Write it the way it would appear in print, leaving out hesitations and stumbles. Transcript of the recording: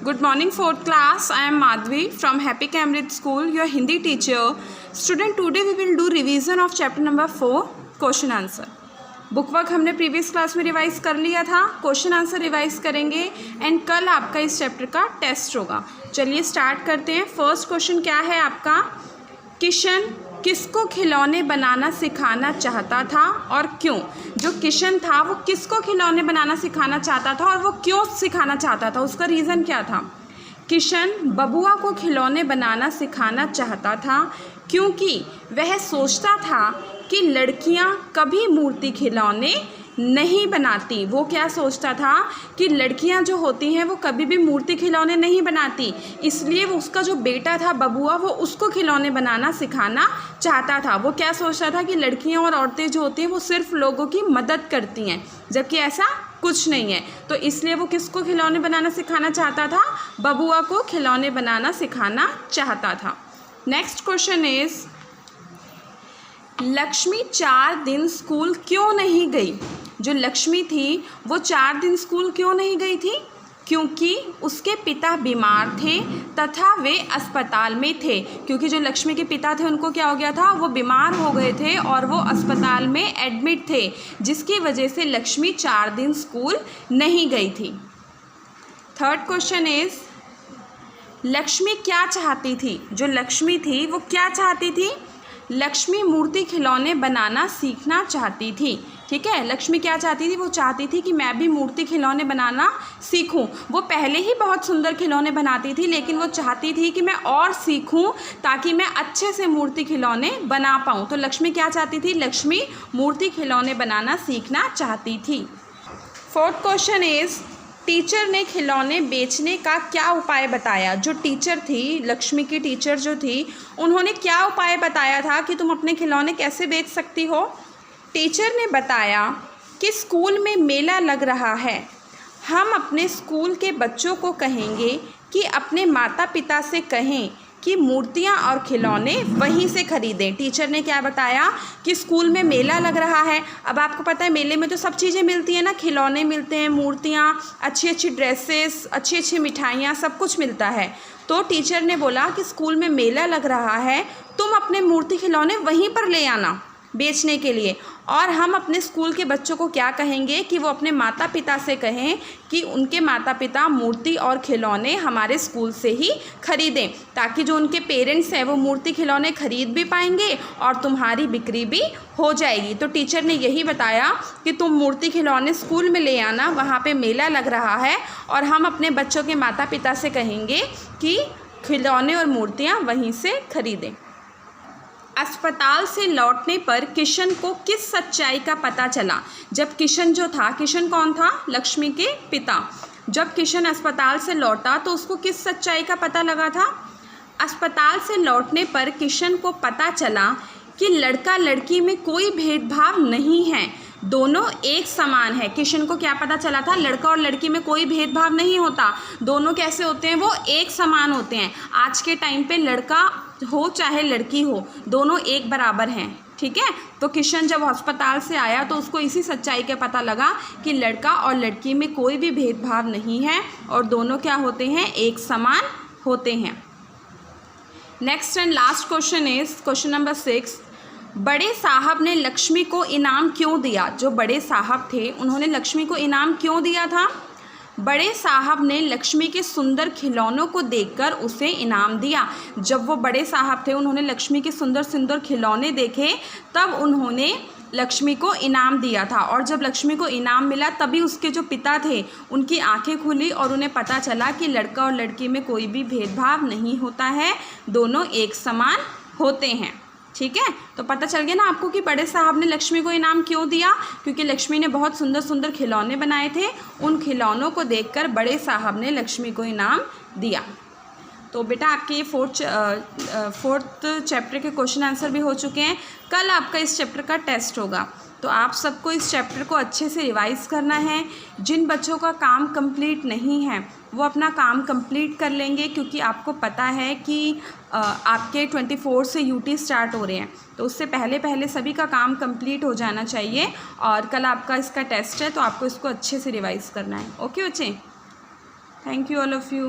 Good morning, 4th class. I am Madhvi from Happy Cambridge School, your Hindi teacher. Student, today we will do revision of chapter number 4, question answer. Book work हमने previous class में revise कर लिया था, question answer revise करेंगे and कल आपका इस chapter का टेस्ट होगा. चलिए स्टार्ट करते हैं. फर्स्ट क्वेश्चन क्या है आपका? किशन किसको खिलौने बनाना सिखाना चाहता था और क्यों? जो किशन था वो किसको खिलौने बनाना सिखाना चाहता था और वो क्यों सिखाना चाहता था, उसका रीज़न क्या था? किशन बबुआ को खिलौने बनाना सिखाना चाहता था क्योंकि वह सोचता था कि लड़कियां कभी मूर्ति खिलौने नहीं बनाती. वो क्या सोचता था कि लड़कियां जो होती हैं वो कभी भी मूर्ति खिलौने नहीं बनाती, इसलिए वो उसका जो बेटा था बबुआ वो उसको खिलौने बनाना सिखाना चाहता था. वो क्या सोचता था कि लड़कियां और औरतें जो होती हैं वो सिर्फ लोगों की मदद करती हैं, जबकि ऐसा कुछ नहीं है. तो इसलिए वो किसको खिलौने बनाना सिखाना चाहता था? बबुआ को खिलौने बनाना सिखाना चाहता था. नेक्स्ट क्वेश्चन इज, लक्ष्मी 4 दिन स्कूल क्यों नहीं गई? जो लक्ष्मी थी वो 4 दिन स्कूल क्यों नहीं गई थी? क्योंकि उसके पिता बीमार थे तथा वे अस्पताल में थे. क्योंकि जो लक्ष्मी के पिता थे उनको क्या हो गया था, वो बीमार हो गए थे और वो अस्पताल में एडमिट थे, जिसकी वजह से लक्ष्मी 4 दिन स्कूल नहीं गई थी. थर्ड क्वेश्चन इज, लक्ष्मी क्या चाहती थी? जो लक्ष्मी थी वो क्या चाहती थी? लक्ष्मी मूर्ति खिलौने बनाना सीखना चाहती थी. ठीक है, लक्ष्मी क्या चाहती थी? वो चाहती थी कि मैं भी मूर्ति खिलौने बनाना सीखूं. वो पहले ही बहुत सुंदर खिलौने बनाती थी, लेकिन वो चाहती थी कि मैं और सीखूं ताकि मैं अच्छे से मूर्ति खिलौने बना पाऊं. तो लक्ष्मी क्या चाहती थी? लक्ष्मी मूर्ति खिलौने बनाना सीखना चाहती थी. फोर्थ क्वेश्चन इज, टीचर ने खिलौने बेचने का क्या उपाय बताया? जो टीचर थी, लक्ष्मी की टीचर जो थी, उन्होंने क्या उपाय बताया था कि तुम अपने खिलौने कैसे बेच सकती हो? टीचर ने बताया कि स्कूल में मेला लग रहा है, हम अपने स्कूल के बच्चों को कहेंगे कि अपने माता पिता से कहें कि मूर्तियाँ और खिलौने वहीं से खरीदें. टीचर ने क्या बताया कि स्कूल में मेला लग रहा है. अब आपको पता है मेले में तो सब चीज़ें मिलती हैं ना, खिलौने मिलते हैं, मूर्तियाँ, अच्छी अच्छी ड्रेसेस, अच्छी अच्छी मिठाइयाँ, सब कुछ मिलता है. तो टीचर ने बोला कि स्कूल में मेला लग रहा है, तुम अपने मूर्ति खिलौने वहीं पर ले आना बेचने के लिए, और हम अपने स्कूल के बच्चों को क्या कहेंगे कि वो अपने माता पिता से कहें कि उनके माता पिता मूर्ति और खिलौने हमारे स्कूल से ही खरीदें, ताकि जो उनके पेरेंट्स हैं वो मूर्ति खिलौने खरीद भी पाएंगे और तुम्हारी बिक्री भी हो जाएगी. तो टीचर ने यही बताया कि तुम मूर्ति खिलौने स्कूल में ले आना, वहाँ पे मेला लग रहा है और हम अपने बच्चों के माता पिता से कहेंगे कि खिलौने और मूर्तियाँ वहीं से खरीदें. अस्पताल से लौटने पर किशन को किस सच्चाई का पता चला? जब किशन जो था, किशन कौन था? लक्ष्मी के पिता. जब किशन अस्पताल से लौटा तो उसको किस सच्चाई का पता लगा था? अस्पताल से लौटने पर किशन को पता चला कि लड़का लड़की में कोई भेदभाव नहीं है, दोनों एक समान है. किशन को क्या पता चला था? लड़का और लड़की में कोई भेदभाव नहीं होता, दोनों कैसे होते हैं? वो एक समान होते हैं. आज के टाइम पे लड़का हो चाहे लड़की हो, दोनों एक बराबर हैं. ठीक है, तो किशन जब अस्पताल से आया तो उसको इसी सच्चाई का पता लगा कि लड़का और लड़की में कोई भी भेदभाव नहीं है और दोनों क्या होते हैं? एक समान होते हैं. Next and last question is question number 6. बड़े साहब ने लक्ष्मी को इनाम क्यों दिया? जो बड़े साहब थे उन्होंने लक्ष्मी को इनाम क्यों दिया था? बड़े साहब ने लक्ष्मी के सुंदर खिलौनों को देखकर उसे इनाम दिया. जब वो बड़े साहब थे उन्होंने लक्ष्मी के सुंदर सुंदर खिलौने देखे, तब उन्होंने लक्ष्मी को इनाम दिया था. और जब लक्ष्मी को इनाम मिला तभी उसके जो पिता थे उनकी आंखें खुली और उन्हें पता चला कि लड़का और लड़की में कोई भी भेदभाव नहीं होता है, दोनों एक समान होते हैं. ठीक है, तो पता चल गया ना आपको कि बड़े साहब ने लक्ष्मी को इनाम क्यों दिया? क्योंकि लक्ष्मी ने बहुत सुंदर सुंदर खिलौने बनाए थे, उन खिलौनों को देखकर बड़े साहब ने लक्ष्मी को इनाम दिया. तो बेटा आपके ये फोर्थ चैप्टर के क्वेश्चन आंसर भी हो चुके हैं. कल आपका इस चैप्टर का टेस्ट होगा, तो आप सबको इस चैप्टर को अच्छे से रिवाइज़ करना है. जिन बच्चों का काम कंप्लीट नहीं है वो अपना काम कंप्लीट कर लेंगे, क्योंकि आपको पता है कि आपके 24 से यूटी स्टार्ट हो रहे हैं, तो उससे पहले पहले सभी का काम कंप्लीट हो जाना चाहिए. और कल आपका इसका टेस्ट है तो आपको इसको अच्छे से रिवाइज़ करना है. ओके बच्चे. Thank you all of you.